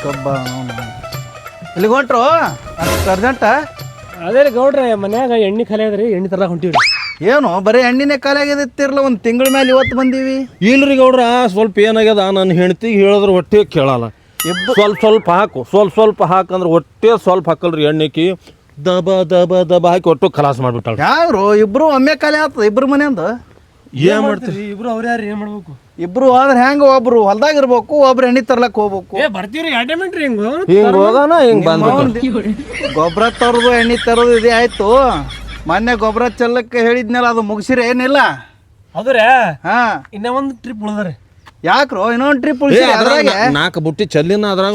ಕಬ್ಬ ಇಲ್ಲಿಗೆ ಹೊಂಟ್ರು ಅಷ್ಟು ಅರ್ಜೆಂಟ? ಅದೇ ರೀ ಗೌಡ್ರೆ ಮನ್ಯಾಗ ಎಣ್ಣೆ ಖಾಲಿ ಅದ್ರಿ ಎಣ್ಣೆ ತರಕ ಹೊಂಟಿವ್ರಿ. ಏನು ಬರೀ ಎಣ್ಣಿನೇ ಖಾಲಿ ಆಗಿದ್ದಿರ್ಲ ಒಂದು ತಿಂಗಳ ಮೇಲೆ ಇವತ್ತು ಬಂದೀವಿ. ಇಲ್ರಿ ಗೌಡ್ರ ಸ್ವಲ್ಪ ಏನಾಗ್ಯದ ನನ್ನ ಹೆಂಡತಿಗೆ ಹೇಳಿದ್ರೆ ಹೊಟ್ಟೆ ಕೇಳಲ್ಲ. ಸ್ವಲ್ಪ ಹಾಕು ಸ್ವಲ್ಪ ಹಾಕಂದ್ರೆ ಹೊಟ್ಟೆ ಸ್ವಲ್ಪ ಹಾಕಲ್ರಿ ಎಣ್ಣೆಕಿ ದಬ ದಬ ದಬ ಹಾಕಿ ಒಟ್ಟು ಖಲಾಸ್ ಮಾಡ್ಬಿಟ್ಟಾಳ. ಯಾರು ಇಬ್ರು ಒಮ್ಮೆ ಖಾಲಿ ಆಗ್ತದ ಇಬ್ರು ಮನೆಯಿಂದ? ಏನ್ ಮಾಡ್ತೀರಿ ಇಬ್ರು ಅವ್ರ ಯಾರು ಏನ್ ಮಾಡ್ಬೇಕು? ಇಬ್ರು ಆದ್ರೆ ಹೆಂಗ ಒಬ್ರು ಹೊಲ್ದಾಗ ಇರ್ಬೇಕು, ಒಬ್ರು ಎಣ್ಣೆ ತರ್ಲಕ್ ಹೋಗ್ಬೇಕು. ಬರ್ತೀವ್ರಿ ಅಡ್ಡಮೆಂಟ್ರಿ ಹಿಂಗ್ ಹೋಗೋಣ ಹಿಂಗ್ ಬಂದ್ಬಿಟ್ಟು ಗೊಬ್ಬರ ತರೋದು ಎಣ್ಣೆ ತರೋದು ಇದೇ ಆಯ್ತು. ಮೊನ್ನೆ ಗೊಬ್ಬರ ಚೆಲ್ಲಕ್ಕೆ ಹೇಳಿದ್ನಲ್ಲ, ಅದು ಮುಗಿಸಿರ ಏನಿಲ್ಲ? ಹೌದ್ರಿ. ಹಾ ಇನ್ನ ಒಂದು ಟ್ರಿಪ್ ಉಳ್ದ್ರಿ. ಯಾಕ್ರೋ ಇನ್ನೊಂದು ಟ್ರಿಪ್ ಉಳಿಸಿ? ಅದ್ರಾಗೆ 4 ಬುಟ್ಟಿ ಚಲ್ಲಿನ ಅದ್ರಾಗ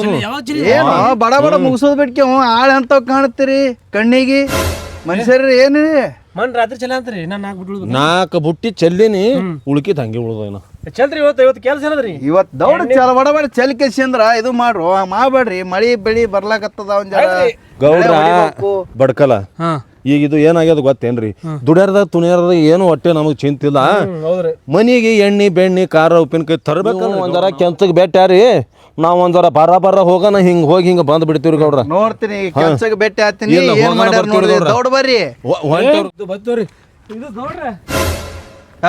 ಏನು ಬಡ ಬಡ ಮುಗಿಸೋದ್ ಬಿಟ್ಕೆ ಆಳ್ ಅಂತ ಕಾಣುತ್ತೀರಿ ಕಣ್ಣಿಗೆ ಮನುಷ್ಯರ ಏನು? ಮನ್ ರಾತ್ರಿ ಚಲ ಅಂತ್ರಿ ನಾನು 4 ಬಿಟ್ಟು 4 ಬುಟ್ಟಿ ಚಲ್ಲಿನಿ ಉಳ್ಕಿದ್ ಹಂಗೆ ಉಳ್ದ. ಚಲ್ರಿ ಇವತ್ತು ಕೆಲಸ ಏನದ್ರಿ? ಇವತ್ತು ದೌಡ್ ಚಲ ಬಡ ಬಡ ಚಲಿಕೆಸಿ ಅಂದ್ರ ಇದು ಮಾಡ್ರು ಮಾಡ್ಬೇಡ್ರಿ. ಮಳಿ ಬೆಳಿ ಬರ್ಲಾಕತ್ತದ ಒಂದ್ ಜರ ಗೌಡ್ರ ಬಡ್ಕಲ. ಈಗ ಇದು ಏನಾಗ್ಯದ ಗೊತ್ತೇನ್ರಿ? ದುಡ್ಯಾರ್ದ ತುಣಿಯಾರ್ದ ಏನು ಹೊಟ್ಟೆ ನಮಗ್ ಚಿಂತಿಲ್ಲ. ಮನಿಗೆ ಎಣ್ಣೆ ಬೆಣ್ಣೆ ಖಾರ ಉಪ್ಪಿನಕಾಯಿ ತರಬೇಕಲ್ಲ. ಒಂದರ ಕೆಂಚಗ್ ಬೆಟ್ಟಾರಿ ನಾವ್ ಒಂದರ ಬರ ಹೋಗೋಣ ಹಿಂಗ್ ಹೋಗಿ ಹಿಂಗ ಬಂದ್ ಬಿಡ್ತೀವ್ರಿ ಗೌಡ್ರ. ನೋಡ್ತೀನಿ ಕೆಲ್ಸಕ್ಕೆ ಭೇಟಿ ಆಗ್ತೀನಿ. ಏನ್ ಮಾಡ್ಯಾರ ನೋಡ್ರಿ, ದೌಡ್ ಬರ್ರಿ. ಬರ್ತವ್ರಿ. ಇದು ಗೌಡ್ರ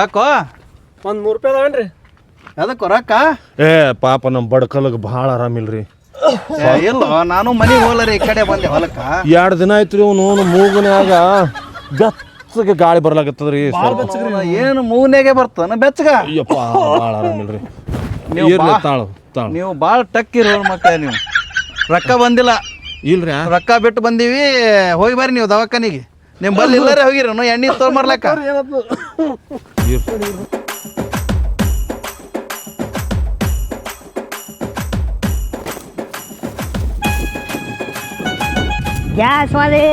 ಯಾಕೋ ಒಂದ್ 3 ರೂಪಾಯಿ ಅದಾವೇನ್ರಿ? ಅದಕ್ಕೋ ರೊಕ್ಕ? ಪಾಪ ನಮ್ ಬಡ್ಕಲಗ್ ಭಾಳ ಆರಾಮಿಲ್ರಿ. ಇಲ್ಲೋ ನಾನು ಮನೆಗೆ ಹೋಗ್ಲಾರಿ, ಈ ಕಡೆ ಬಂದೆ ಹೊಲಕ್ಕ. 2 ದಿನ ಆಯ್ತ್ರಿ ಅವನು ಮೂಗನ್ಯಾಗ ಬೆಚ್ಚಗೆ ಗಾಳಿ ಬರ್ಲಾಕತ್ತದ್ರಿ. ಏನು ಮೂಗ್ನಾಗೆ ಬರ್ತಾನ ಬೆಚ್ಚಗ? ಅಯ್ಯಪ್ಪ ಭಾಳ ಆರಾಮಿಲ್ರಿ. ನೀವು ಭಾಳ ಟಕ್ಕಿರೋ ಮಕ್ಕಳ. ನೀವು ರೊಕ್ಕ ಬಂದಿಲ್ಲ? ಇಲ್ರಿ ರೊಕ್ಕ ಬಿಟ್ಟು ಬಂದೀವಿ. ಹೋಗಿ ಬರ್ರಿ ನೀವು ದವಾಖಾನಿಗೆ. ನಿಮ್ ಬಲ್ಲಿ ಇಲ್ಲರೇ ಹೋಗಿರ ಎಣ್ಣೆ ತೊಗೊಂಬರ್ಲಕ್ಕ. ಗ್ಯಾಸ್ ಒಲೆ,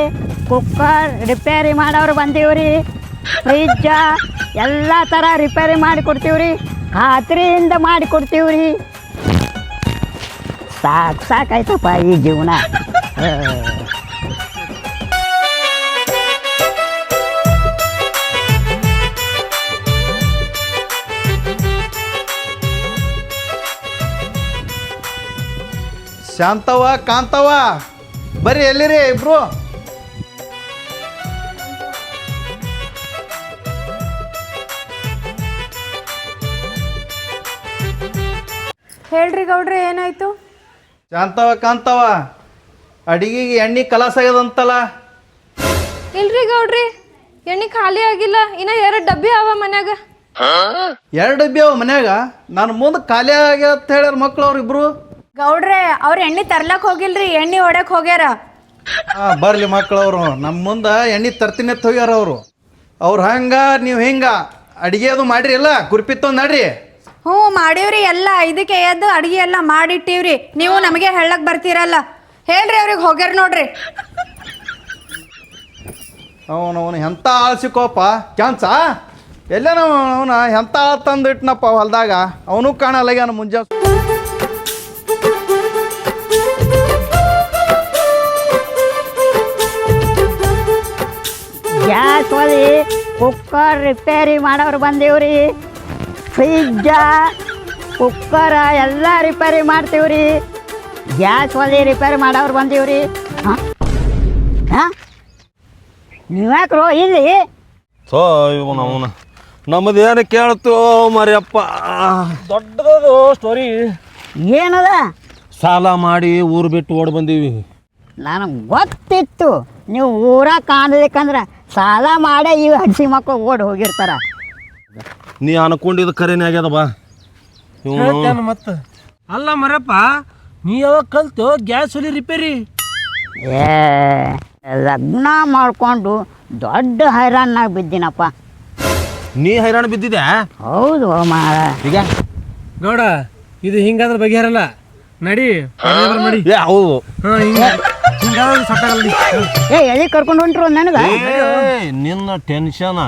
ಕುಕ್ಕರ್ ರಿಪೇರಿ ಮಾಡೋರು ಬಂದೀವ್ರಿ. ಫ್ರಿಜ್ಜ ಎಲ್ಲ ಥರ ರಿಪೇರಿ ಮಾಡಿ ಕೊಡ್ತೀವ್ರಿ. ಖಾತ್ರಿಯಿಂದ ಮಾಡಿ ಕೊಡ್ತೀವ್ರಿ. ಸಾಕಾಯ್ತಪ್ಪ ಈ ಜೀವನ. ಶಾಂತವ ಕಾಂತವ ಬರ್ರಿ. ಎಲ್ಲಿರಿ ಇಬ್ರು? ಹೇಳ್ರಿ ಗೌಡ್ರೆ ಏನಾಯ್ತು? ಶಾಂತವ ಕಾಂತವ ಅಡಿಗೆಗೆ ಎಣ್ಣೆ ಕಲಾಸ ಆಗ್ಯದಂತಲ್ಲ? ಇಲ್ರಿ ಗೌಡ್ರಿ, ಎಣ್ಣೆ ಖಾಲಿ ಆಗಿಲ್ಲ. ಇನ್ನ 2 ಡಬ್ಬಿ ಅವ ಮನ್ಯಾಗ. 2 ಡಬ್ಬಿ ಅವ ಮನ್ಯಾಗ? ನಾನು ಮುಂದೆ ಖಾಲಿ ಆಗ್ಯಾವ ಅಂತ ಹೇಳ್ಯಾರ ಮಕ್ಳು ಅವ್ರು ಇಬ್ರು. ಗೌಡ್ರೆ ಅವ್ರ ಎಣ್ಣೆ ತರ್ಲಕ್ ಹೋಗಿಲ್ರಿ, ಎಣ್ಣೆ ಹೊಡ್ಯಕ್ ಹೋಗ್ಯಾರ. ಬರ್ಲಿ ಮಕ್ಳವ್ರು, ನಮ್ಮ ಮುಂದೆ ಎಣ್ಣೆ ತರ್ತೀನಿ ಅಂತ ಹೋಗ್ಯಾರ ಅವರು. ಅವ್ರು ಹಂಗ ನೀವು ಹಿಂಗ ಅಡಿಗೆ ಅದು ಮಾಡ್ರಿ ಇಲ್ಲ? ಕುರ್ಪಿತ್ತೊಂದು ನಡ್ರಿ. ಹ್ಞೂ ಮಾಡೀವ್ರಿ. ಎಲ್ಲ ಇದಕ್ಕೆ ಎದ್ದು ಅಡಿಗೆ ಎಲ್ಲ ಮಾಡಿಟ್ಟಿವ್ರಿ. ನೀವು ನಮಗೆ ಹೇಳಕ್ ಬರ್ತೀರಲ್ಲ. ಹೇಳ್ರಿ ಅವ್ರಿಗೆ ಹೋಗ್ಯಾರ ನೋಡ್ರಿ. ಅವನು ಎಂಥ ಆಳ್ ಸಿಕ್ಕೋಪ ಕ್ಯಾನ್ಸ ಎಲ್ಲೇ ನಾವು ಅವನ ಎಂಥ ಆಳು ತಂದು ಇಟ್ನಪ್ಪ ಹೊಲ್ದಾಗ. ಅವನು ಕಾಣಲ್ಲ ಮುಂಜಾನೆ. ಗ್ಯಾಸ್ ಒಲೆ, ಕುಕ್ಕರ್ ರಿಪೇರಿ ಮಾಡೋರು ಬಂದೀವ್ರಿ. ಫ್ರಿಜ್ಜ ಕುಕ್ಕರ ಎಲ್ಲ ರಿಪೇರಿ ಮಾಡ್ತೀವ್ರಿ. ಗ್ಯಾಸ್ ಒಲೆ ರಿಪೇರಿ ಮಾಡೋರು ಬಂದೀವ್ರಿ. ಹಾಂ ನೀವ್ಯಾಕ್ರೋ ಇಲ್ಲಿ? ಅವನ ನಮ್ಮದು ಏನು ಕೇಳ್ತು ಮರಿಯಪ್ಪ. ದೊಡ್ಡದದು ಸ್ಟೋರಿ. ಏನದ? ಸಾಲ ಮಾಡಿ ಊರು ಬಿಟ್ಟು ಓಡ್ ಬಂದೀವಿ. ನನಗೆ ಗೊತ್ತಿತ್ತು ನೀವು ಊರಾಗ ಕಾಣಬೇಕಂದ್ರೆ ಸಾಲ ಮಾಡೇ ಈ ಹಡ್ಸಿ ಮಕ್ಕಳು ಓಡಿ ಹೋಗಿರ್ತಾರ. ನೀ ಅನ್ಕೊಂಡಿದ್ದು ಕರೆನೇ ಆಗ್ಯದ ಬಾ. ಮತ್ತ ಅಲ್ಲ ಮರಪ್ಪ, ನೀ ಯಾವಾಗ ಕಲ್ತು ಗ್ಯಾಸ್ ಒಲಿ ರಿಪೇರಿ? ಲಗ್ನ ಮಾಡ್ಕೊಂಡು ದೊಡ್ಡ ಹೈರಾಣಾಗ ಬಿದ್ದೀನಪ್ಪ. ನೀ ಹೈರಾಣ ಬಿದ್ದಿದ್ಯಾ? ಹೌದು ಮಾರ. ಈಗ ಗೌಡ ಇದು ಹಿಂಗಾದ್ರೆ ಬಗೆಹರಲ್ಲ. ನಡಿ ನಡಿ. ಹೌದು. ಎಲ್ಲಿ ಕರ್ಕೊಂಡು ಹೊಂಟ್ರು ನನಗೆ? ನಿನ್ನ ಟೆನ್ಷನ್,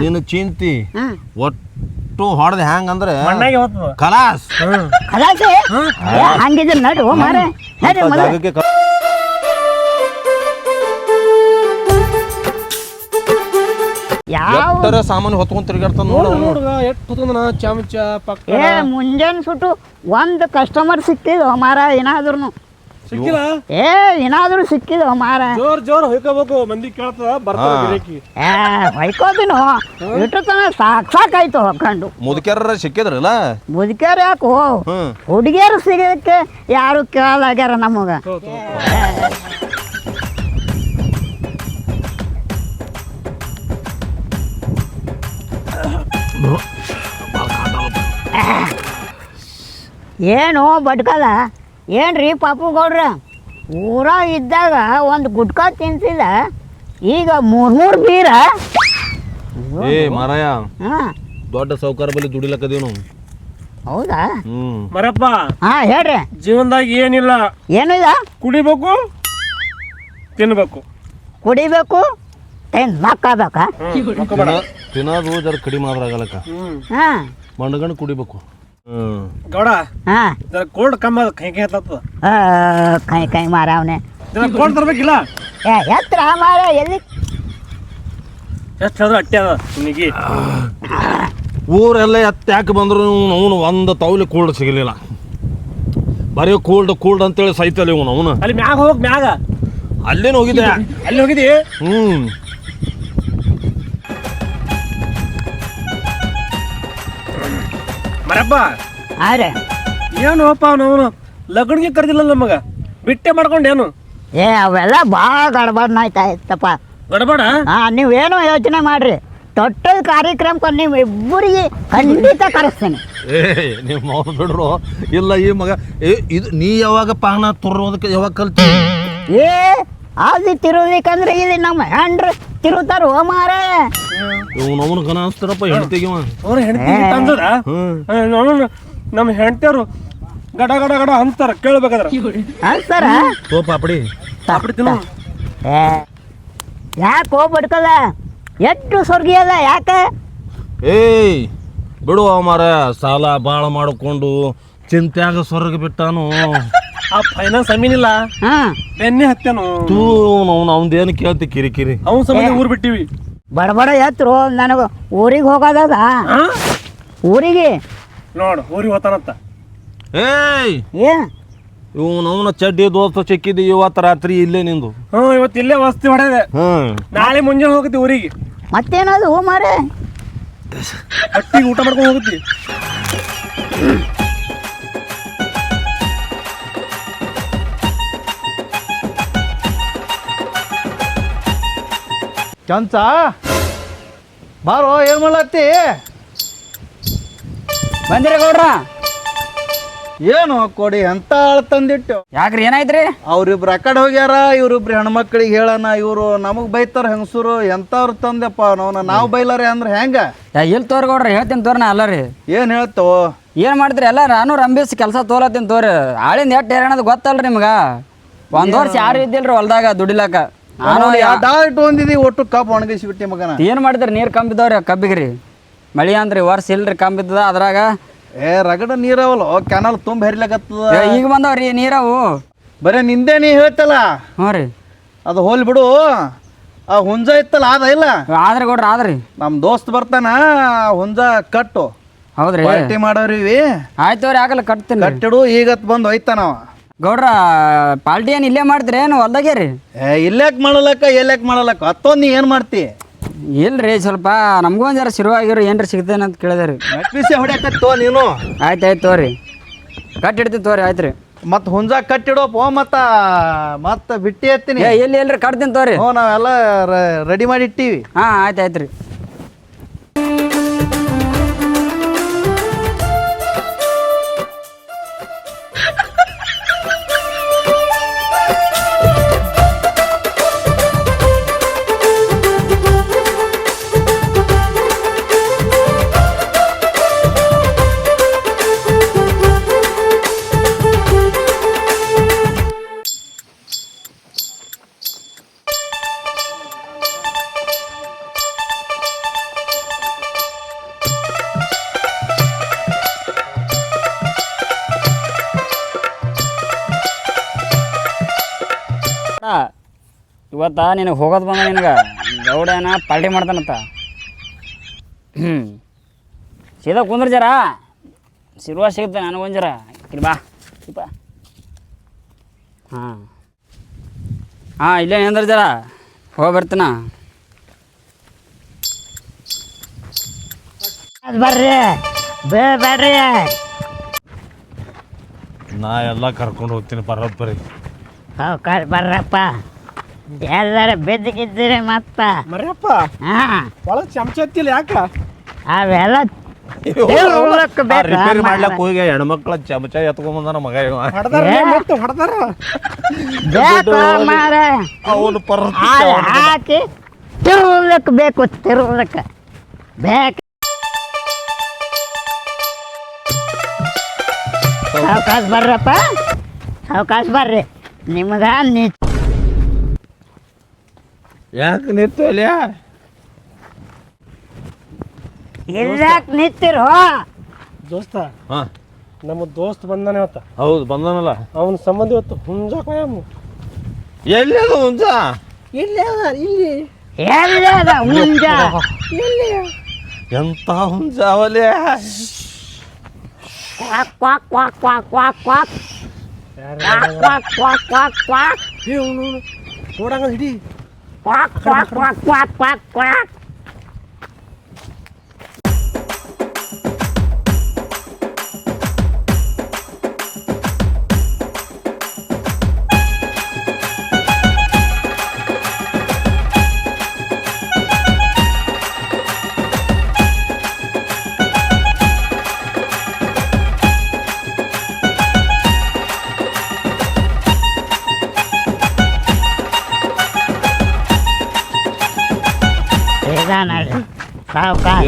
ನಿನ್ನ ಚಿಂತಿ ಒಟ್ಟು ಹೊಡೆದ ಹೆಂಗಂದ್ರೆ ಕಲಾಸ್ ಕಲಾಸೆ ಹಂಗಿದ್ರೆ ನಡು ಮಾರೆ. ಯಾವ ಸಾಮಾನು ಹೊತ್ಕೊಂಡ್ ತಿರ್ಗಾಡ್ತಾನ ನೋಡ. ಚಮಚ ಪಕ್ಕ ಮುಂಜಾನೆ ಸುಟ್ಟು ಒಂದು ಕಸ್ಟಮರ್ ಸಿಕ್ತಿದ್ ಮಾರ. ಏನಾದ್ರು ಸಿಕ್ಕಿಲ್ಲ ಏ ಏನಾದರೂ ಸಿಕ್ಕಿದ ಮಾರ ಜೋರ್ ಹೊಯ್ಕೋಬೇಕು ಮಂದಿ ಕೇಳ್ತದ ಬರ್ತಾರ ಗಿರಾಕಿ ಏ ಹೊಯ್ಕೋದಿನು ಇಟ್ಟು ತನ ಸಾಕಾಯ್ತು ಹೊಕ್ಕೊಂಡು ಮುದುಕ್ಯಾರ ಸಿಕ್ಕಿದ್ರಲ್ಲ ಮುದುಕ್ಯಾರ ಯಾಕೋ ಹುಡುಗಿಯರು ಸಿಗೋದಕ್ಕೆ ಯಾರು ಕೇಳಲಾಗ್ಯಾರ ನಮಗ ಏನು ಬಡ್ಕಲ್ಲ ಏನ್ರಿ ಪಾಪು ಗೌಡ್ರ ಊರಾಗ ಇದ್ದಾಗ ಒಂದು ಗುಟ್ಕಾ ತಿನ್ಸಿದ ಈಗ ಮೂರ್ ಬೀರ ಏ ಮಾರಾಯ ಹಾಂ ದೊಡ್ಡ ಸೌಕಾರ ಬಳಿ ದುಡಿಲಕ್ಕದೇವ್ ನಾವು ಹೌದಾ ಮರಪ್ಪ ಹಾಂ ಹೇಳ್ರಿ ಜೀವನದಾಗ ಏನಿಲ್ಲ ಏನಿಲ್ಲ ಕುಡಿಬೇಕು ತಿನ್ಬೇಕು ಕುಡಿಬೇಕು ಮಕ್ಕಬೇಕಾ ತಿನ್ನೋದು ಜರ ಕಡಿಮೆ ಆದ್ರ ಆಗಲಕ್ಕ ಹಾಂ ಮಂಡಗಣ ಕುಡಿಬೇಕು ಗೌಡ ಹಾಂ ಜರ ಕೋಲ್ಡ್ ಕಮ್ಮಿ ಅದ ಕೈ ಹತ್ತದ ಕೈ ಮಾರ ಅವನೇ ಜರ ಕೋಲ್ಡ್ ತರ್ಬೇಕಿಲ್ಲ ಏ ಎತ್ರ ಮಾರ ಎಲ್ಲಿ ಎಷ್ಟು ಹೇಳಿದ್ರೆ ಅಟ್ಟೆ ಅದ ನಿನಗೆ ಊರೆಲ್ಲ ಯಾಕೆ ಬಂದ್ರು ಅವನು ಒಂದು ತೌಲಿ ಕೂಲ್ಡ್ ಸಿಗಲಿಲ್ಲ ಬರೀ ಕೂಲ್ಡ್ ಅಂತೇಳಿ ಸೈತಲ್ಲ ಇವನು ಅವನು ಅಲ್ಲಿ ಮ್ಯಾಗ ಹೋಗಕ್ ಮ್ಯಾಗ ಅಲ್ಲೇನು ಹೋಗಿದ್ದೆ ಅಲ್ಲಿ ಹೋಗಿದಿ ಮರಪ್ಪ ಆರೆ ಏನು ಅಪ್ಪ ಅವನು ಲಗ್ನಿಗೆ ಕರೆದಿಲ್ಲ ನಮಗ ಬಿಟ್ಟೆ ಮಾಡ್ಕೊಂಡೇನು ಏ ಅವೆಲ್ಲ ಭಾಳ ಗಡ್ಬಡ್ನಾಯ್ತಾಯ್ತಪ್ಪ ಗಡಬಡ ಹಾಂ ನೀವೇನೋ ಯೋಚನೆ ಮಾಡ್ರಿ ದೊಡ್ಡ ಕಾರ್ಯಕ್ರಮಕ್ಕೆ ನೀವು ಇಬ್ಬರಿಗೆ ಖಂಡಿತ ಕರೆಸ್ತೀನಿ ಏ ನಿಮ್ಮ ಅವ್ರು ಬಿಡ್ರು ಇಲ್ಲ ಈ ಮಗ ಇದು ನೀ ಯಾವಾಗ ಪಾನ ತುರೋದಕ್ಕೆ ಯಾವಾಗ ಕಲ್ತಿ ಏ ಅದು ತಿರುವುದಕ್ಕಂದ್ರೆ ಇಲ್ಲಿ ನಮ್ಮ ಹೆಂಡ್ರು ತಿರುತ್ತಾರ ಹೋ ಮಾರ ಇವನು ಅವನು ಗನ ಅನ್ಸ್ತಾರಪ್ಪ ಹೆಣ್ತಿಗಿವ ಅವ್ರ ಹೆಂಡತಿ ತಂದದ ನಮ್ಮ ಹೆಂಡತಿಯವರು ಗಡ ಗಡ ಗಡ ಅಂತಾರ ಕೇಳ್ಬೇಕಾದ್ರ ಅನ್ಸ್ತಾರ ಓ ಪಾಪಡಿ ಪಾಪಡಿ ತಿನ್ನು ಏ ಯಾಕೆ ಹೋಗ್ಬಿಡ್ತದ ಎಷ್ಟು ಸ್ವರ್ಗೀಯದ ಯಾಕೆ ಏಯ್ ಬಿಡು ಮಾರ ಸಾಲ ಭಾಳ ಮಾಡಿಕೊಂಡು ಚಿಂತ್ಯಾಗ ಸ್ವರ್ಗ ಬಿಟ್ಟಾನು ಆ ಫೈನಾನ್ಸ್ ಅಮೀನಿಲ್ಲ ಹಾಂ ಬೆನ್ನೆ ಹತ್ತೇನು ತೂ ಅವನದೇನು ಕೇಳ್ತಿ ಕಿರಿಕಿರಿ ಅವನ ಸಂಬಂಧ ಊರ್ ಬಿಟ್ಟಿವಿ ಬಡಬಡ ಎತ್ತರು ನನಗೆ ಊರಿಗೆ ಹೋಗೋದದ ಊರಿಗೆ ನೋಡು ಊರಿಗೆ ಹೋತಾನಂತ ಏಯ್ ಏ ಅವನ ಚಡ್ಡಿ ದೋಸ್ತ ಚೆಕ್ಕಿದ್ದಿ ಇವತ್ತು ರಾತ್ರಿ ಇಲ್ಲೇ ನಿಂದು ಇವತ್ತು ಇಲ್ಲೇ ವಸ್ತಿ ಹೊಡೆದೆ ನಾಳೆ ಮುಂಜಾನೆ ಹೋಗತಿ ಊರಿಗೆ ಮತ್ತೇನದು ಹೋ ಮಾರೇ ಹಟ್ಟಿಗೆ ಊಟ ಮಾಡ್ಕೊಂಡು ಹೋಗತಿ ಚಂಚ ಬಾರೋ ಏನ್ ಮಾಡತ್ತಿ ಬಂದಿರ ಗೌಡ್ರ ಏನು ಕೊಡಿ ಎಂತ ಆಳ್ ತಂದಿಟ್ಟು ಯಾಕ್ರಿ ಏನಾಯ್ತ್ರಿ ಅವ್ರಿಬ್ರು ಆ ಕಡೆ ಹೋಗ್ಯಾರ ಇವ್ರಿಬ್ರು ಹೆಣ್ಮಕ್ಳಿಗೆ ಹೇಳಣ ಇವ್ರು ನಮಗ್ ಬೈತಾರ ಹೆಂಗಸರು ಎಂತವ್ರು ತಂದೆಪ್ಪ ನಾವು ಬೈಲಾರೆ ಅಂದ್ರೆ ಹೆಂಗ ಇಲ್ಲಿ ತೋರಿ ಗೌಡ್ರ ಹೇಳ್ತೀನಿ ತೋರಿ ನಾ ಅಲ್ಲ ರೀ ಏನ್ ಹೇಳ್ತೋ ಏನು ಮಾಡ್ತೀರಿ ಎಲ್ಲ ನಾನು ರಂಬಿಸಿ ಕೆಲಸ ತೋಲತ್ತೀನಿ ತೋರಿ ಆಳಿಂದ ಎಷ್ಟು ಹೇಳೋದು ಗೊತ್ತಲ್ರಿ ನಿಮ್ಗೆ ಒಂದು ವರ್ಷ ಯಾರು ಇದ್ದಿಲ್ರಿ ಹೊಲ್ದಾಗ ದುಡಿಲಾಕ ನಾನು ಡಾಕ್ಟ್ ಒಂದಿದಿ ಒಟ್ಟು ಕಬ್ಬು ಒಣಗಿಸ್ಬಿಟ್ಟಿ ಮಗನ ಏನು ಮಾಡಿದ್ರಿ ನೀರು ಕಂಬಿದ್ದವ್ರಿ ಕಬ್ಬಿಗೆ ರೀ ಮಳಿ ಅಂದ್ರಿ ವರ್ಷ ಇಲ್ರಿ ಕಂಬಿದ್ದದ ಅದ್ರಾಗ ಏ ರಗಡ ನೀರವಲ್ಲ ಕೆನಲ್ ತುಂಬ ಹರಿಲಕತ್ತದ ಈಗ ಬಂದವ್ರಿ ನೀರವು ಬರೇ ನಿಂದೆ ನೀ ಹೇಳ್ತಲ್ಲ ಹ್ಞೂ ರೀ ಅದು ಹೋಲ್ ಬಿಡು ಆ ಹುಂಜ ಇತ್ತಲ್ಲ ಅದ ಇಲ್ಲ ಆದ್ರಿ ಗೌಡ್ರ ಆದ್ರಿ ನಮ್ ದೋಸ್ತ್ ಬರ್ತಾನ ಹುಂಜ ಕಟ್ಟು ಹೌದ್ರಿ ಪಾರ್ಟಿ ಮಾಡೋರಿವಿ ಆಯ್ತು ಅವ್ರಿ ಆಗಲ್ಲ ಕಟ್ತೀನಿ ಕಟ್ಟಿಡು ಈಗತ್ ಬಂದು ಹೋಯ್ತಾನವ ಗೌಡ್ರ ಪಾಲ್ಟಿ ಏನು ಇಲ್ಲೇ ಮಾಡ್ತೀರಿ ಏನು ಹೊಲ್ದಾಗೆ ರೀ ಇಲ್ಲಾಕ್ ಮಾಡಲಕ್ಕ ಎಲ್ಲಾಕ್ ಮಾಡಲಕ್ಕ ಹತ್ತೊಂದು ನೀ ಏನ್ ಮಾಡ್ತಿ ಇಲ್ರಿ ಸ್ವಲ್ಪ ನಮಗೂ ಒಂದು ಜರ ಶಿರುವಾಗಿರೋ ಏನ್ರಿ ಸಿಗ್ತೇನೆ ಅಂತ ಕೇಳಿದೆ ರೀ ಮೆಟ್ಬಿಸಿ ಹೊಡ್ಯಾಕತ್ತೋ ನೀನು ಆಯ್ತು ಆಯ್ತು ತೋರಿ ಕಟ್ಟಿಡ್ತೀನಿ ತೋರಿ ಆಯ್ತು ರೀ ಮತ್ ಹುಂಜ ಕಟ್ಟಿಡೋಪ ಮತ್ತ ಬಿಟ್ಟಿ ಎತ್ತೀನಿ ಏ ಎಲ್ಲಿ ಎಲ್ರಿ ಕಟ್ತೀನಿ ತೋರಿ ಹ್ಞೂ ನಾವೆಲ್ಲ ರೆಡಿ ಮಾಡಿ ಇಟ್ಟಿವಿ ಹಾಂ ಆಯ್ತು ಆಯ್ತು ರೀ ಇವತ್ತ ನಿನಗೆ ಹೋಗೋದು ಬಂದ ನಿನಗೆ ಗೌಡನ ಪಾರ್ಟಿ ಮಾಡ್ತಾನಂತ ಸೀದಾ ಕುಂದ್ರ ಜರ ಸಿರುವ ಸಿಗುತ್ತೆ ನನಗೊಂದು ಜರ ಇಲ್ಲಿ ಬಾ ಹಾಂ ಇಲ್ಲೇ ನಿಂದ್ರ ಜರ ಹೋಗಿ ಬರ್ತೀನ. ಬರ್ರಿ ಬೇಡ್ರಿ. ನಾ ಎಲ್ಲ ಕರ್ಕೊಂಡು ಹೋಗ್ತೀನಿ ಬರೋಬ್ಬರಿ. ಸಾವ್ಕಾಶ ಬರ್ರಪ್ಪ. ಎಲ್ಲರ ಬೆದ್ದಗಿದ್ದೀರಿ ಮತ್ತ. ಮರ್ಯಪ್ಪ ಹಾಂ ಒಳಗೆ ಚಮಚ ಹತ್ತಿಲ್ಲ ಯಾಕ? ಅವೆಲ್ಲ ರಿಪೇರಿ ಮಾಡ್ಲಕ್ ಹೋಗಿ ಹೆಣ್ಮಕ್ಳ ಚಮಚ ಎತ್ಕೊಂಬಂದಾನ ಮಗ ಇವ. ಹೊಡೆದಾರ ಮತ್ತೆ ಹೊಡೆದಾರ. ಅವನು ಹಾಕಿ ತಿರುವುದಕ್ಕೆ ಬೇಕು, ತಿರುವುದಕ್ಕೆ ಬೇಕು. ಸಾವ್ಕಾಶ ಬರ್ರಪ್ಪ, ಸಾವ್ಕಾಶ ಬರ್ರಿ. ನಿಮ್ಗ ಯಾಕೆ ನಿಂತು ಅಲ್ಯ? ಇಲ್ಲಾಕ್ ನಿಂತಿರೋ? ದೋಸ್ತ ಹಾಂ ನಮ್ಮ ದೋಸ್ತ್ ಬಂದಾನೆ ಇವತ್ತ. ಹೌದು ಬಂದನಲ್ಲ. ಅವನ ಸಂಬಂಧ ಇವತ್ತು ಹುಂಜಾಕ ಎಲ್ಲಿ ಅದು ಹುಂಜ? ಇಲ್ಲಿ ಇಲ್ಲಿ ಎಲ್ಲದ ಮುಂಜ ಎಂತ ಹುಂಜ ಅವಲೇ? Quack quack quack quack quack quack quack quack quack quack ನೋಡಂಗ ಹಿಡಿ. Quack quack quack quack quack quack. ಸಾವ್ಕಾಶ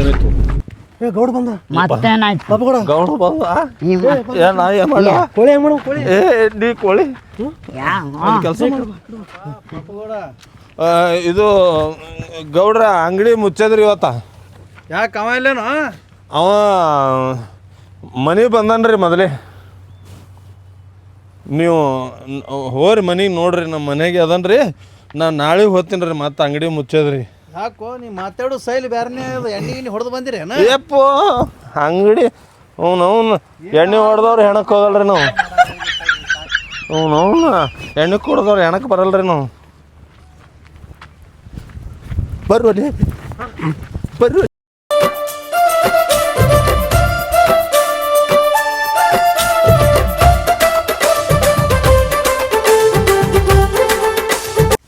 ಏ ಗೌಡ ಬಂದ. ಮತ್ತೇನಾಯ್ತು? ಬಾಬುಗೌಡ ಗೌಡ ಬಂದ. ನಾ ಏನ್ ಮಾಡ? ಕೋಳಿ ಹೆಂಗ್ ಮಾಡೋದು? ಕೋಳಿ ಏ ನೀ ಕೋಳಿ ಯಾವ ಕೆಲಸ ಇದು ಗೌಡ್ರ ಅಂಗಡಿ ಮುಚ್ಚದ್ರಿ ಇವತ್ತ. ಯಾಕೆ ಅವ ಇಲ್ಲೇನು? ಅವ ಮನೆಗೆ ಬಂದನ್ರಿ ಮೊದಲೇ. ನೀವು ಹೋರಿ ಮನೆಗೆ ನೋಡ್ರಿ, ನಮ್ಮ ಮನೆಗೆ ಅದನ್ರಿ. ನಾನು ನಾಳೆ ಹೋಗ್ತೀನಿ ರೀ, ಮತ್ತೆ ಅಂಗಡಿ ಮುಚ್ಚದ್ರಿ. ಯಾಕೋ ನೀ ಮಾತಾಡೋ ಶೈಲಿ ಬೇರೆನೇ ಎಣ್ಣೆ ಹೊಡೆದು ಬಂದಿರೇನ? ಏಪ್ಪೋ ಅಂಗಡಿ ಅವ್ನು ಎಣ್ಣೆ ಹೊಡೆದವ್ರು ಹೆಣಕ್ಕೆ ಹೋಗಲ್ರಿ ನಾವು. ಅವ್ನು ಎಣ್ಣೆ ಕೊಡ್ದವ್ರು ಹೆಣಕ್ಕೆ ಬರಲ್ರಿ ನಾವು. ಬರ್ರಿ ಬರ್ರಿ.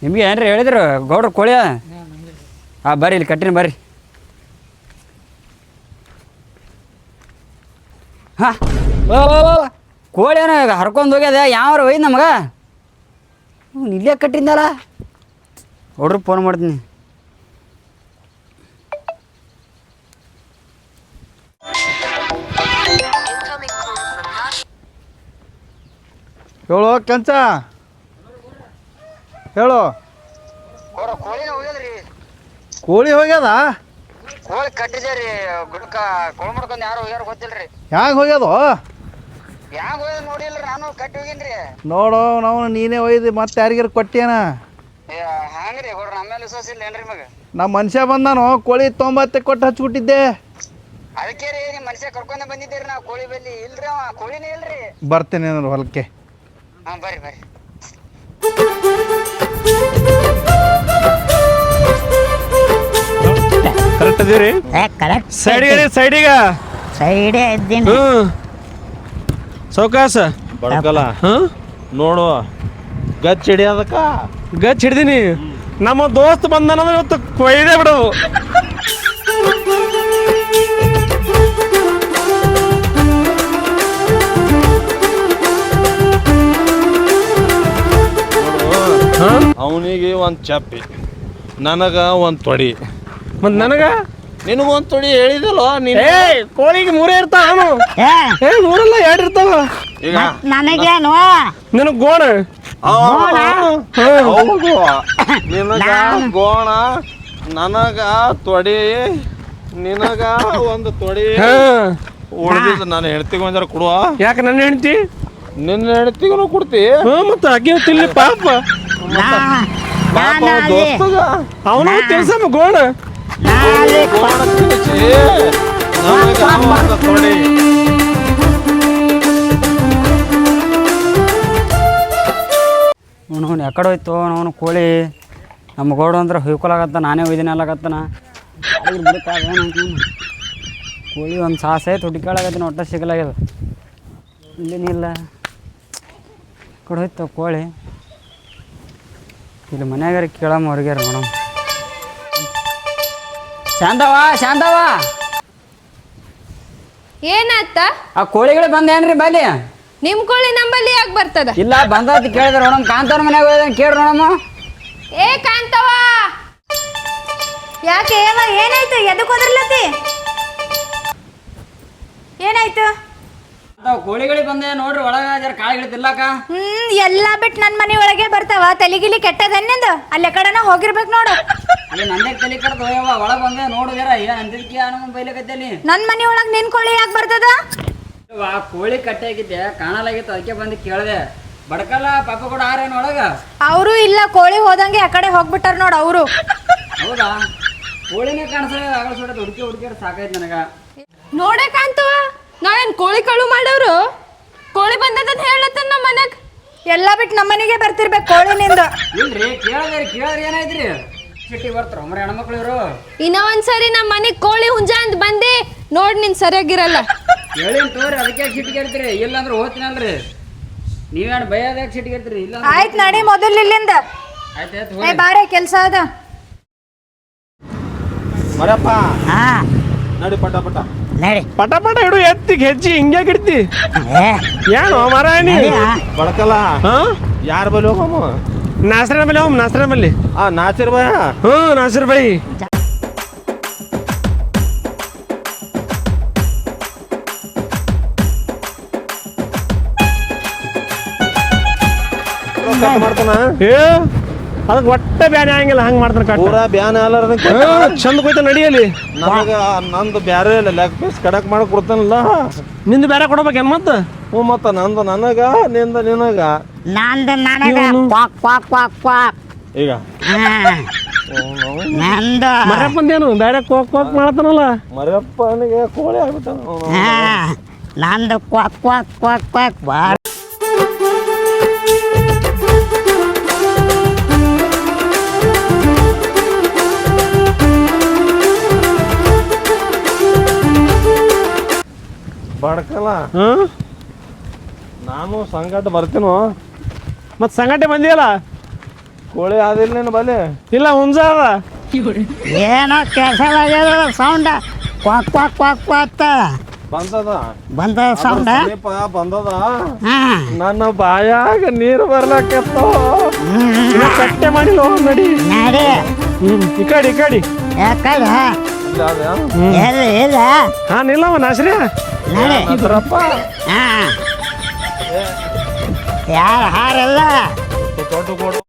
ನಿಮಗೆ ಏನ್ರಿ ಹೇಳಿದ್ರು ಗೌಡ್ರ ಕೋಳಿಯ? ಹಾಂ ಬರ್ರಿ ಇಲ್ಲಿ ಕಟ್ಟಿನ ಬರ್ರಿ. ಹಾಂ ಕೋಳಿ ಏನೋ ಹರ್ಕೊಂಡು ಹೋಗ್ಯದ ಯಾವ್ರ ಒಯ್ದು ನಮಗೆ ಇಲ್ಲೇ ಕಟ್ಟಿಂದಲ್ಲ. ಗೌಡ್ರಿಗೆ ಫೋನ್ ಮಾಡ್ತೀನಿ. ಹೇಳೋ ಕಂಚ, ಹೇಳು. ಕೋಳಿನ ಹೋಗ್ಯದ್ರಿ, ಕೋಳಿ ಹೋಗ್ಯದ? ಕೋಳಿ ಕಟ್ಟಿದ್ರಿ ಗುಡ್ಕ ಕೋಳಿ ಮಾಡ್ಕೊಂಡು ಯಾರು ಹೋಗ್ಯಾರ ಗೊತ್ತಿಲ್ರಿ. ಹ್ಯಾಂಗ ಹೋಗ್ಯದು? ಹ್ಯಾಂಗ ಹೋಗ್ಯದ ನೋಡಿಲ್ರಿ, ನಾನು ಕಟ್ಟಿ ಹೋಗಿನ್ರಿ. ನೋಡು ನಾವು ನೀನೇ ಒಯ್ದು ಮತ್ತೆ ಯಾರಿಗಾರ ಕೊಟ್ಟೇನ? ಹಂಗ್ರಿ ಗೌಡ್ರ ನಮ್ಮ ಮೇಲೆ ವಿಶ್ವಾಸ ಇಲ್ಲ ಏನ್ರಿ ಮಗ? ನಮ್ಮ ಮನುಷ್ಯ ಬಂದಾನು, ಕೋಳಿ 90 ಕೊಟ್ಟು ಹಚ್ಬಿಟ್ಟಿದ್ದೆ. ಅದಕ್ಕೆ ರೀ ನಿಮ್ಮ ಮನುಷ್ಯ ಕರ್ಕೊಂಡೆ ಬಂದಿದ್ದೀರಿ ನಾವು ಕೋಳಿ ಬಲ್ಲಿ. ಇಲ್ರಿ ಅವ ಕೋಳಿನೇ ಇಲ್ರಿ. ಬರ್ತೀನಿ ನಾನು ಹೊಲಕ್ಕೆ. ಹಾಂ ಬರ್ರಿ ಬರ್ರಿ. ಕರೆಕ್ಟ್ ಅದೀರಿ? ಕರೆಕ್ಟ್ ಸೈಡಿಗೆ ಸೈಡಿಗ ಸೈಡೇ ಇದ್ದೀನಿ. ಸೌಕಾಸ ಬಡ್ಕಲ್ಲ ನೋಡು ಗಚ್ ಹಿಡಿಯೋದಕ್ಕ ಗಚ್ ಹಿಡ್ದೀನಿ. ನಮ್ಮ ದೋಸ್ತ್ ಬಂದನಂದ್ರೆ ಇವತ್ತು ಕೊಯ್ದೇ ಬಿಡೋದು. ಅವನಿಗೆ ಒಂದು ಚಪ್ಪಿ, ನನಗ ಒಂದು ತೊಡಿ. ಮತ್ತು ನನಗೆ ನಿನಗೊಂದು ತೊಡಿ ಹೇಳಿದಲ್ಲ ನೀನು. ಕೋಳಿಗೆ 3 ಇರ್ತಾವ. ಏ 3 2 ಇರ್ತಾವ. ಈಗ ನನಗೇನು ನಿನಗೆ ಗೋಣ. ಹೌದು, ನಿನಗ ಗೋಣ, ನನಗ ತೊಡಿ, ನಿನಗ ಒಂದು ತೊಡಿ. ಉಳಿದಿದ್ದು ನಾನು ಹೆಣ್ತಿಗೆ ಒಂದಾರ ಕೊಡುವ. ಯಾಕೆ ನನ್ನ ಹೆಂಡ್ತಿ? ನಿನ್ನ ಹೆಣ್ತಿಗೂ ಕೊಡ್ತಿ? ಮತ್ತು ಅಕ್ಕಿ ತಿನ್ಲಿ ಪಾಪ. ದೋಸ್ತಗ ಅವನು ತಿಳ್ಸಮ್ಮ ಗೋಣ. ಗೋಣ ತಿನ್ನಿಸಿ ನನಗ ಒಂದು ತೊಡಿ. ಅವನು ಎಕಡೆ ಹೋಯ್ತು ಅವನು ಕೋಳಿ ನಮ್ಮ ಗೌಡ ಅಂದ್ರೆ ಹೊಯ್ಕೊಲಾಗತ್ತ ನಾನೇ ಒಯ್ದಿನ ಅಲ್ಲಾಗತ್ತನ ಕೋಳಿ ಒಂದು ಸಾಸ ಐತೆ ಹುಡುಕಾಳಾಗತ್ತೀನಿ ಒಟ್ಟ ಸಿಗಲಾಗ್ಯದ ಇಲ್ಲೇನಿಲ್ಲ ಕಡೆ ಹೋಯ್ತು ಕೋಳಿ ಇಲ್ಲಿ ಮನ್ಯಾಗಾರ ಕೇಳಮ್ಮ ಹೊರಗ್ಯಾರ ಮೇಡಮ್ ಶಾಂತವ ಏನಾತ ಆ ಕೋಳಿಗಳು ಬಂದೇನ್ರಿ ಬಲ್ಲಿ ನಿಮ್ ಕೋಳಿ ನಂಬಲ್ಲಿ ಯಾಕೆ ಬರ್ತದ ಇಲ್ಲ ಬಂದತ್ ಕೇಳಿದ್ರ ನೋಡಮ್ ಕಾಂತವ್ರ ಮನ್ಯಾಗ ಹೋಯ್ದಂಗೆ ಕೇಳ್ರಿ ನೋಡಮ್ಮ ಏ ಕಾಂತವ ಯಾಕೆ ಏವ ಏನಾಯ್ತು ಎದಕ್ ಹೋದ್ರಲತ್ತಿ ಏನಾಯ್ತು ಕೋಳಿಗಳಿಗೆ ಬಂದೆ ನೋಡ್ರಿ ಒಳಗ ಜರ ಕಾಳಿಗಳು ತಿರ್ಲಾಕ ಎಲ್ಲಾ ಬಿಟ್ಟು ನನ್ ಮನೆ ಒಳಗೆ ಬರ್ತಾವ ತಲೆಗಿಲಿ ಕೆಟ್ಟದನ್ನಿಂದ ಅಲ್ಲಿ ಕಡೆನ ಹೋಗಿರ್ಬೇಕು ನೋಡು ಅಲ್ಲಿ ನಂದೇ ತಲೆ ಕಡ್ದು ಹೋಯವ್ವ ಒಳಗೆ ಬಂದೆ ನೋಡು ಜರ ಏನ್ ಅಂದಿದ್ಕೆ ಅನುಮ ಬೈಲಕತ್ತಲ್ಲಿ ನನ್ ಮನೆ ಒಳಗ್ ನಿನ್ ಕೋಳಿ ಯಾಕೆ ಬರ್ತದ ಆ ಕೋಳಿ ಕಟ್ಟೆ ಆಗಿದ್ದೆ ಕಾಣಲಾಗಿತ್ತು ಅದಕ್ಕೆ ಬಂದು ಕೇಳಿದೆ ಬಡ್ಕಲ್ಲ ಪಾಪ ಕೂಡ ಆರೇನು ಒಳಗ ಅವರು ಇಲ್ಲ ಕೋಳಿ ಹೋದಂಗೆ ಆ ಕಡೆ ಹೋಗ್ಬಿಟ್ಟಾರ ನೋಡು ಅವರು ಹೌದಾ ಕೋಳಿನೇ ಕಾಣಿಸಲ್ಲ ಆಗಲ ಸುಡೋದು ಹುಡುಕಿ ಸಾಕಾಯ್ತು ನನಗ ನೋಡೇ ಕಾಂತವ ನಾವೇನ್ ಕೋಳಿ ಕಳು ಮಾಡವ್ರು ಕೋಳಿ ಬಂದದಂತ ಹೇಳತ್ತ ನಮ್ಮ ಮನ್ಯಾಗ ಎಲ್ಲಾ ಬಿಟ್ಟು ನಮ್ಮನೆಗೆ ಬರ್ತಿರ್ಬೇಕು ಕೋಳಿನಿಂದ ಇಲ್ರಿ ಕೇಳಿದ್ರಿ ಏನಾಯ್ತ್ರಿ ಸಿಟಿ ಬರ್ತಾರ ಮರ ಹೆಣ್ಮಕ್ಳು ಇವರು ಇನ್ನ ಒಂದ್ಸರಿ ನಮ್ಮ ಮನೆಗ್ ಕೋಳಿ ಹುಂಜ ಅಂತ ಬಂದಿ ನೋಡ್ ನಿನ್ ಸರಿಯಾಗಿರಲ್ಲ ಹೇಳಿನ್ ತೋರಿ ಅದಕ್ಕೆ ಸಿಟ್ಟಿಗೆರ್ತೀರಿ ಇಲ್ಲಂದ್ರೆ ಹೋಗ್ತೀನಲ್ರಿ ನೀವೇನು ಬೈಯೋದಾಗ ಸಿಟ್ಟಿಗೆರ್ತೀರಿ ಇಲ್ಲ ಆಯ್ತು ನಡಿ ಮೊದಲು ಇಲ್ಲಿಂದ ಆಯ್ತಾಯ್ತು ಏ ಬಾರೆ ಕೆಲ್ಸ ಅದ ಮರಪ್ಪ ಹಾ ನಡಿ ಪಟ ಪಟ ನಡಿ ಪಟ ಪಟ ಹಿಡು ಎತ್ತಿಗೆ ಹೆಜ್ಜಿ ಹಿಂಗ್ಯಾಕ್ ಇಡ್ತಿ ಏ ಏನು ಮಾರಾಯಣಿ ಬಡ್ಕಲ್ಲ ಹಾ ಯಾರ ಬಲ್ಲಿ ಹೋಗಮ್ಮ ನಾಸರ ಮೇಲೆ ಹೋಮ್ ನಾಸರ ಮೇಲೆ ಆ ನಾಚಿರ್ ಬಯ ಹ್ಞೂ ನಾಸರ್ ಬೈ ಮಾಡ್ತಾನ ಏ ಅದಕ್ಕೆ ಒಟ್ಟ ಬ್ಯಾನೆ ಆಗಂಗಿಲ್ಲ ಹಂಗೆ ಮಾಡ್ತಾನೆ ಕಟ್ ಪೂರಾ ಬ್ಯಾನ್ ಅಲ್ಲಾರ್ದ ಚಂದ ಹೋಯ್ತ ನಡಿಯಲ್ಲಿ ನನಗ ನಂದು ಬ್ಯಾರೆ ಲೆಗ್ ಪೀಸ್ ಕಡಕ್ ಮಾಡಕ್ ಕೊಡ್ತಾನಲ್ಲ ನಿಂದು ಬೇರೆ ಕೊಡ್ಬೇಕೇನು ಮತ್ತೆ ಹ್ಞೂ ಮತ್ತ ನಂದು ನನಗ ನಿಂದ ನಿನಗ ನಂದು ನನಗ ಕ್ವಾಕ್ ಕ್ವಾಕ್ ಕ್ವಾಕ್ ಕ್ವಾಕ್ ಈಗ ಹಾ ನಂದು ಮರಪ್ಪಂದೇನು ಬೇರೆ ಕೋಕ್ ಮಾಡತ್ತಾನಲ್ಲ ಮರಪ್ಪನಿಗೆ ಕೋಳಿ ಆಗ್ಬಿಟ್ಟಾನ ಹಾ ನಂದು ಕ್ವಾಕ್ ಕ್ವಾಕ್ ಕ್ವಾಕ್ ಕ್ವಾಕ್ ಬಾಳ ಬಡ್ಕಲ್ಲ ಹಾಂ ನಾನು ಸಂಗಟ ಬರ್ತೀನೋ ಮತ್ತೆ ಸಂಗಟೆ ಬಂದಿಯಲ್ಲ ಕೋಳಿ ಆದಿಲ್ಲ ನೀನು ಬಲ್ಲಿ ಇಲ್ಲ ಹುಂಜ ಅದ ಏನೋ ಕೆಲಸವಾಗ್ಯದ ಸೌಂಡ ಕ್ವಾಕ್ ಕ್ವಾಕ್ ಕ್ವಾಕ್ ಕ್ವಾಕ್ ಬಂದದ ಬಂದ ಸೌಂಡ ಸಮೀಪ ಬಂದದ ಹಾ ನನ್ನ ಬಾಯಾಗ ನೀರು ಬರ್ಲಾಕತ್ತ ಇನ್ನ ಕಟ್ಟೆ ಮಾಡಿಲ್ಲ ಹೋಗ್ ನಡಿ ನಡಿ ಈ ಕಡಿ ಯಾಕಲ್ಲ ಎಲ್ಲಿ ಇಲ್ಲ ಹಾ ನಿಲ್ಲವ ನಾಸ್ರಿ ನಡಿ ಹಾ ಯಾರು ಹಾರಲ್ಲ ದೊಡ್ಡ ಕೊಡು